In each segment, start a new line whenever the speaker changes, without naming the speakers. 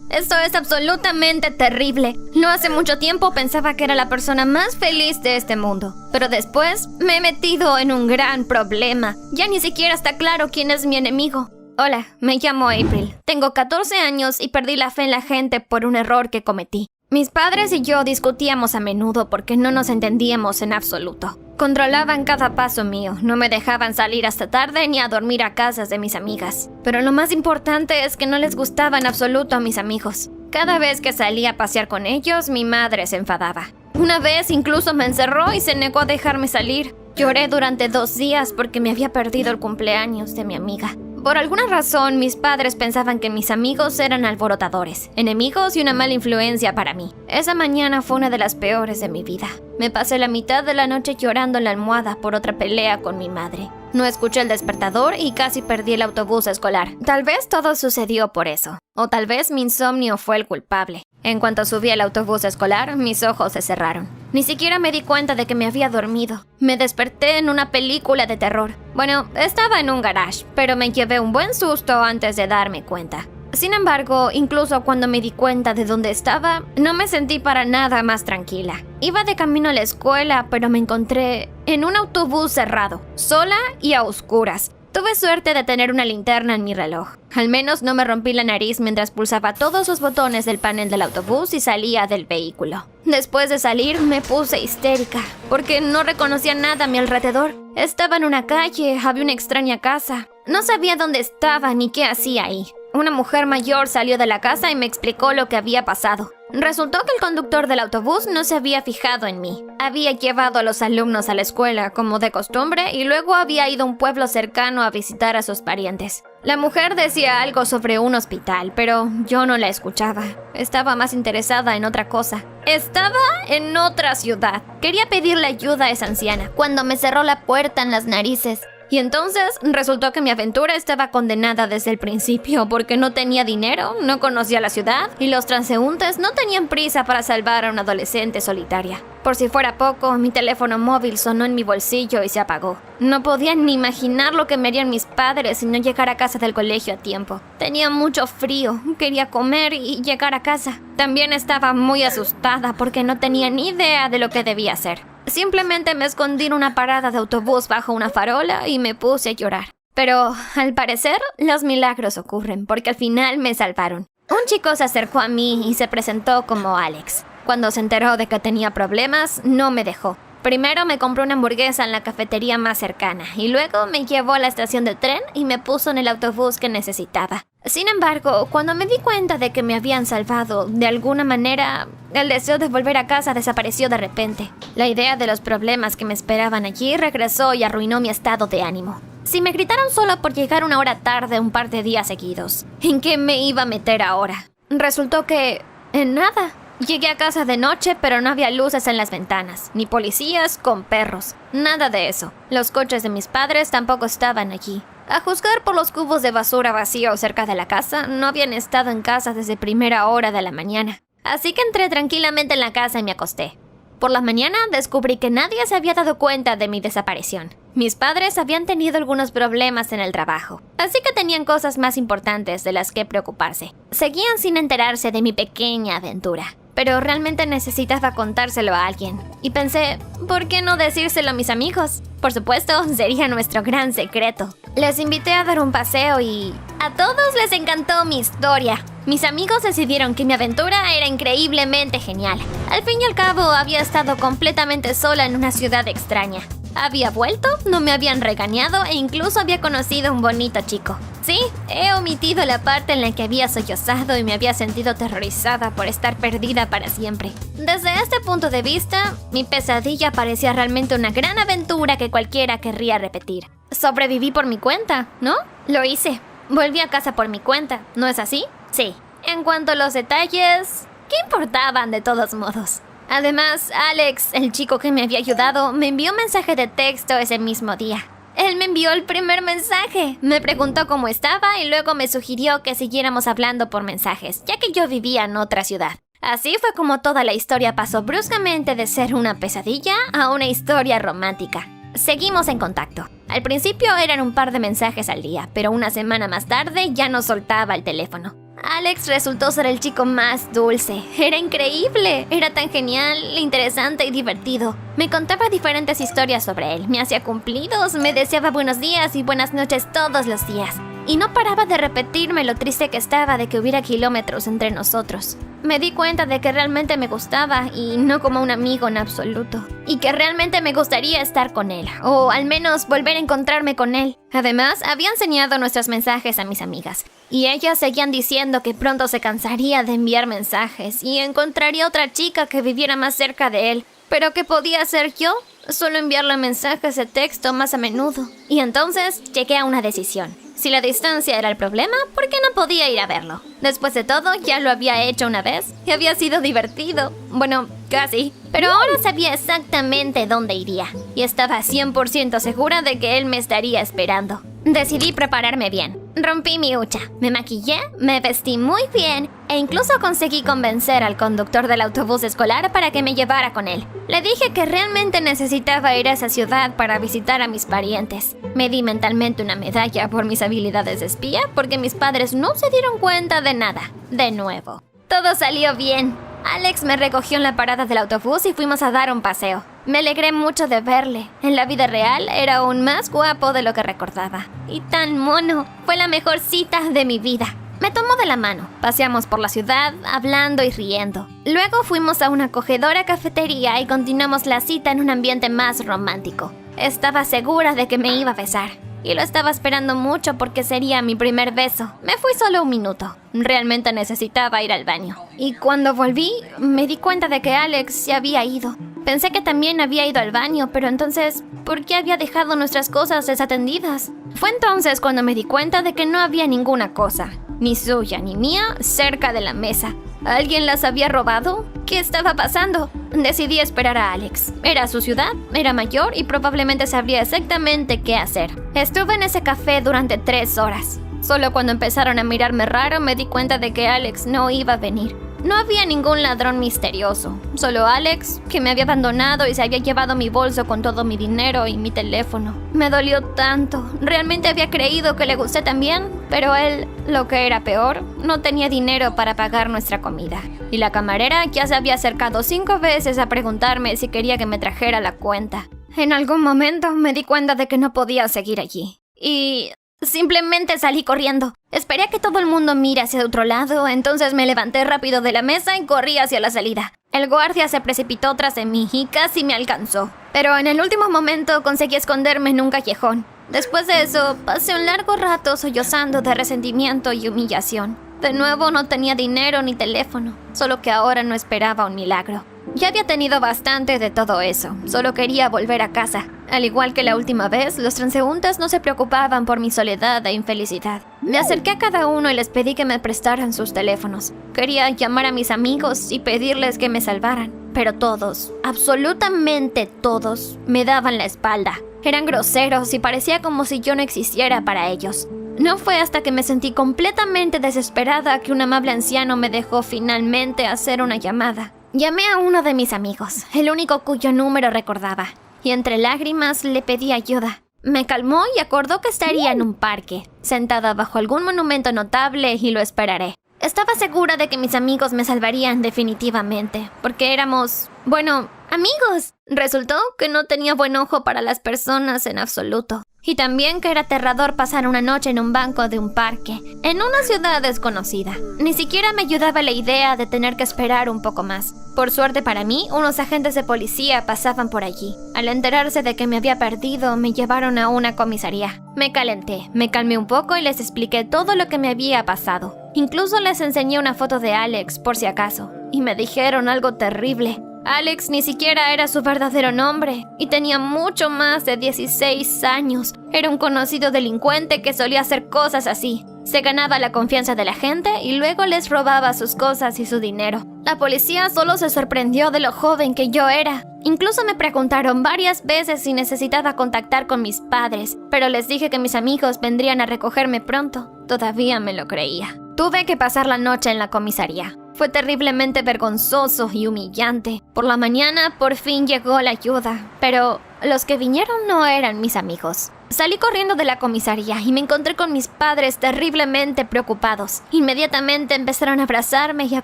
Esto es absolutamente terrible. No hace mucho tiempo pensaba que era la persona más feliz de este mundo. Pero después me he metido en un gran problema. Ya ni siquiera está claro quién es mi enemigo. Hola, me llamo April. Tengo 14 años y perdí la fe en la gente por un error que cometí. Mis padres y yo discutíamos a menudo porque no nos entendíamos en absoluto. Controlaban cada paso mío, no me dejaban salir hasta tarde ni a dormir a casas de mis amigas. Pero lo más importante es que no les gustaba en absoluto a mis amigos. Cada vez que salía a pasear con ellos, mi madre se enfadaba. Una vez incluso me encerró y se negó a dejarme salir. Lloré durante 2 días porque me había perdido el cumpleaños de mi amiga. Por alguna razón, mis padres pensaban que mis amigos eran alborotadores, enemigos y una mala influencia para mí. Esa mañana fue una de las peores de mi vida. Me pasé la mitad de la noche llorando en la almohada por otra pelea con mi madre. No escuché el despertador y casi perdí el autobús escolar. Tal vez todo sucedió por eso. O tal vez mi insomnio fue el culpable. En cuanto subí al autobús escolar, mis ojos se cerraron. Ni siquiera me di cuenta de que me había dormido. Me desperté en una película de terror. Bueno, estaba en un garage, pero me llevé un buen susto antes de darme cuenta. Sin embargo, incluso cuando me di cuenta de dónde estaba, no me sentí para nada más tranquila. Iba de camino a la escuela, pero me encontré en un autobús cerrado, sola y a oscuras. Tuve suerte de tener una linterna en mi reloj. Al menos no me rompí la nariz mientras pulsaba todos los botones del panel del autobús y salía del vehículo. Después de salir me puse histérica, porque no reconocía nada a mi alrededor. Estaba en una calle, había una extraña casa. No sabía dónde estaba ni qué hacía ahí. Una mujer mayor salió de la casa y me explicó lo que había pasado. Resultó que el conductor del autobús no se había fijado en mí. Había llevado a los alumnos a la escuela, como de costumbre, y luego había ido a un pueblo cercano a visitar a sus parientes. La mujer decía algo sobre un hospital, pero yo no la escuchaba. Estaba más interesada en otra cosa. Estaba en otra ciudad. Quería pedirle ayuda a esa anciana, cuando me cerró la puerta en las narices. Y entonces resultó que mi aventura estaba condenada desde el principio porque no tenía dinero, no conocía la ciudad y los transeúntes no tenían prisa para salvar a una adolescente solitaria. Por si fuera poco, mi teléfono móvil sonó en mi bolsillo y se apagó. No podía ni imaginar lo que me harían mis padres si no llegara a casa del colegio a tiempo. Tenía mucho frío, quería comer y llegar a casa. También estaba muy asustada porque no tenía ni idea de lo que debía hacer. Simplemente me escondí en una parada de autobús bajo una farola y me puse a llorar. Pero, al parecer, los milagros ocurren, porque al final me salvaron. Un chico se acercó a mí y se presentó como Alex. Cuando se enteró de que tenía problemas, no me dejó. Primero me compró una hamburguesa en la cafetería más cercana y luego me llevó a la estación de tren y me puso en el autobús que necesitaba. Sin embargo, cuando me di cuenta de que me habían salvado, de alguna manera, el deseo de volver a casa desapareció de repente. La idea de los problemas que me esperaban allí regresó y arruinó mi estado de ánimo. Si me gritaron solo por llegar una hora tarde un par de días seguidos, ¿en qué me iba a meter ahora? Resultó que... en nada. Llegué a casa de noche, pero no había luces en las ventanas, ni policías con perros, nada de eso. Los coches de mis padres tampoco estaban allí. A juzgar por los cubos de basura vacíos cerca de la casa, no habían estado en casa desde primera hora de la mañana. Así que entré tranquilamente en la casa y me acosté. Por la mañana descubrí que nadie se había dado cuenta de mi desaparición. Mis padres habían tenido algunos problemas en el trabajo, así que tenían cosas más importantes de las que preocuparse. Seguían sin enterarse de mi pequeña aventura. Pero realmente necesitaba contárselo a alguien. Y pensé, ¿por qué no decírselo a mis amigos? Por supuesto, sería nuestro gran secreto. Les invité a dar un paseo y... a todos les encantó mi historia. Mis amigos decidieron que mi aventura era increíblemente genial. Al fin y al cabo, había estado completamente sola en una ciudad extraña. Había vuelto, no me habían regañado e incluso había conocido a un bonito chico. Sí, he omitido la parte en la que había sollozado y me había sentido aterrorizada por estar perdida para siempre. Desde este punto de vista, mi pesadilla parecía realmente una gran aventura que cualquiera querría repetir. Sobreviví por mi cuenta, ¿no? Lo hice. Volví a casa por mi cuenta, ¿no es así? Sí. En cuanto a los detalles, ¿qué importaban de todos modos? Además, Alex, el chico que me había ayudado, me envió un mensaje de texto ese mismo día. Él me envió el primer mensaje. Me preguntó cómo estaba y luego me sugirió que siguiéramos hablando por mensajes, ya que yo vivía en otra ciudad. Así fue como toda la historia pasó bruscamente de ser una pesadilla a una historia romántica. Seguimos en contacto. Al principio eran un par de mensajes al día, pero una semana más tarde ya no soltaba el teléfono. Alex resultó ser el chico más dulce. Era increíble, era tan genial, interesante y divertido. Me contaba diferentes historias sobre él, me hacía cumplidos, me deseaba buenos días y buenas noches todos los días. Y no paraba de repetirme lo triste que estaba de que hubiera kilómetros entre nosotros. Me di cuenta de que realmente me gustaba y no como un amigo en absoluto. Y que realmente me gustaría estar con él, o al menos volver a encontrarme con él. Además, había enseñado nuestros mensajes a mis amigas. Y ellas seguían diciendo que pronto se cansaría de enviar mensajes y encontraría otra chica que viviera más cerca de él. ¿Pero qué podía hacer yo? Solo enviarle mensajes de texto más a menudo. Y entonces llegué a una decisión. Si la distancia era el problema, ¿por qué no podía ir a verlo? Después de todo, ya lo había hecho una vez y había sido divertido. Bueno, casi. Pero ahora sabía exactamente dónde iría y estaba 100% segura de que él me estaría esperando. Decidí prepararme bien. Rompí mi hucha, me maquillé, me vestí muy bien e incluso conseguí convencer al conductor del autobús escolar para que me llevara con él. Le dije que realmente necesitaba ir a esa ciudad para visitar a mis parientes. Me di mentalmente una medalla por mis habilidades de espía porque mis padres no se dieron cuenta de nada. De nuevo. Todo salió bien. Alex me recogió en la parada del autobús y fuimos a dar un paseo. Me alegré mucho de verle. En la vida real era aún más guapo de lo que recordaba. Y tan mono. Fue la mejor cita de mi vida. Me tomó de la mano. Paseamos por la ciudad, hablando y riendo. Luego fuimos a una acogedora cafetería y continuamos la cita en un ambiente más romántico. Estaba segura de que me iba a besar. Y lo estaba esperando mucho porque sería mi primer beso. Me fui solo un minuto. Realmente necesitaba ir al baño. Y cuando volví, me di cuenta de que Alex se había ido. Pensé que también había ido al baño, pero entonces, ¿por qué había dejado nuestras cosas desatendidas? Fue entonces cuando me di cuenta de que no había ninguna cosa, ni suya ni mía, cerca de la mesa. ¿Alguien las había robado? ¿Qué estaba pasando? Decidí esperar a Alex. Era su ciudad, era mayor y probablemente sabría exactamente qué hacer. Estuve en ese café durante 3 horas. Solo cuando empezaron a mirarme raro me di cuenta de que Alex no iba a venir. No había ningún ladrón misterioso, solo Alex, que me había abandonado y se había llevado mi bolso con todo mi dinero y mi teléfono. Me dolió tanto, realmente había creído que le gusté también, pero él, lo que era peor, no tenía dinero para pagar nuestra comida. Y la camarera ya se había acercado 5 veces a preguntarme si quería que me trajera la cuenta. En algún momento me di cuenta de que no podía seguir allí. Y simplemente salí corriendo. Esperé a que todo el mundo mire hacia otro lado, entonces me levanté rápido de la mesa y corrí hacia la salida. El guardia se precipitó tras de mí y casi me alcanzó. Pero en el último momento conseguí esconderme en un callejón. Después de eso, pasé un largo rato sollozando de resentimiento y humillación. De nuevo no tenía dinero ni teléfono, solo que ahora no esperaba un milagro. Ya había tenido bastante de todo eso, solo quería volver a casa. Al igual que la última vez, los transeúntes no se preocupaban por mi soledad e infelicidad. Me acerqué a cada uno y les pedí que me prestaran sus teléfonos. Quería llamar a mis amigos y pedirles que me salvaran. Pero todos, absolutamente todos, me daban la espalda. Eran groseros y parecía como si yo no existiera para ellos. No fue hasta que me sentí completamente desesperada que un amable anciano me dejó finalmente hacer una llamada. Llamé a uno de mis amigos, el único cuyo número recordaba, y entre lágrimas le pedí ayuda. Me calmó y acordó que estaría en un parque, sentada bajo algún monumento notable y lo esperaré. Estaba segura de que mis amigos me salvarían definitivamente, porque éramos, bueno, amigos. Resultó que no tenía buen ojo para las personas en absoluto. Y también que era aterrador pasar una noche en un banco de un parque, en una ciudad desconocida. Ni siquiera me ayudaba la idea de tener que esperar un poco más. Por suerte para mí, unos agentes de policía pasaban por allí. Al enterarse de que me había perdido, me llevaron a una comisaría. Me calenté, me calmé un poco y les expliqué todo lo que me había pasado. Incluso les enseñé una foto de Alex, por si acaso. Y me dijeron algo terrible. Alex ni siquiera era su verdadero nombre y tenía mucho más de 16 años. Era un conocido delincuente que solía hacer cosas así. Se ganaba la confianza de la gente y luego les robaba sus cosas y su dinero. La policía solo se sorprendió de lo joven que yo era. Incluso me preguntaron varias veces si necesitaba contactar con mis padres, pero les dije que mis amigos vendrían a recogerme pronto. Todavía me lo creía. Tuve que pasar la noche en la comisaría. Fue terriblemente vergonzoso y humillante. Por la mañana por fin llegó la ayuda, pero los que vinieron no eran mis amigos. Salí corriendo de la comisaría y me encontré con mis padres terriblemente preocupados. Inmediatamente empezaron a abrazarme y a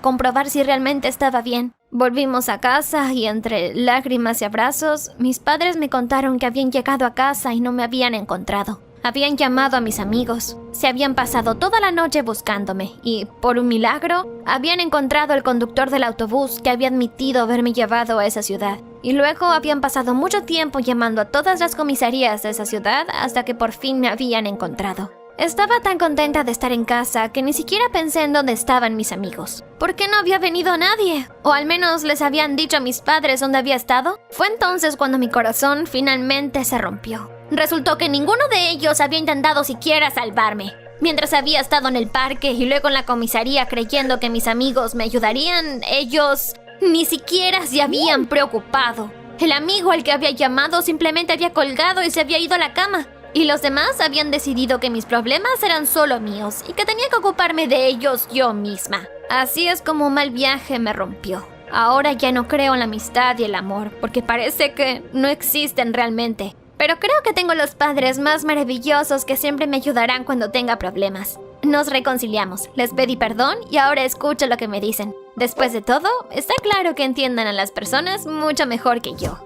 comprobar si realmente estaba bien. Volvimos a casa y entre lágrimas y abrazos, mis padres me contaron que habían llegado a casa y no me habían encontrado. Habían llamado a mis amigos, se habían pasado toda la noche buscándome y, por un milagro, habían encontrado al conductor del autobús que había admitido haberme llevado a esa ciudad. Y luego habían pasado mucho tiempo llamando a todas las comisarías de esa ciudad hasta que por fin me habían encontrado. Estaba tan contenta de estar en casa que ni siquiera pensé en dónde estaban mis amigos. ¿Por qué no había venido nadie? O al menos les habían dicho a mis padres dónde había estado. Fue entonces cuando mi corazón finalmente se rompió. Resultó que ninguno de ellos había intentado siquiera salvarme. Mientras había estado en el parque y luego en la comisaría creyendo que mis amigos me ayudarían, ellos ni siquiera se habían preocupado. El amigo al que había llamado simplemente había colgado y se había ido a la cama. Y los demás habían decidido que mis problemas eran solo míos y que tenía que ocuparme de ellos yo misma. Así es como un mal viaje me rompió. Ahora ya no creo en la amistad y el amor, porque parece que no existen realmente. Pero creo que tengo los padres más maravillosos que siempre me ayudarán cuando tenga problemas. Nos reconciliamos, les pedí perdón y ahora escucho lo que me dicen. Después de todo, está claro que entiendan a las personas mucho mejor que yo.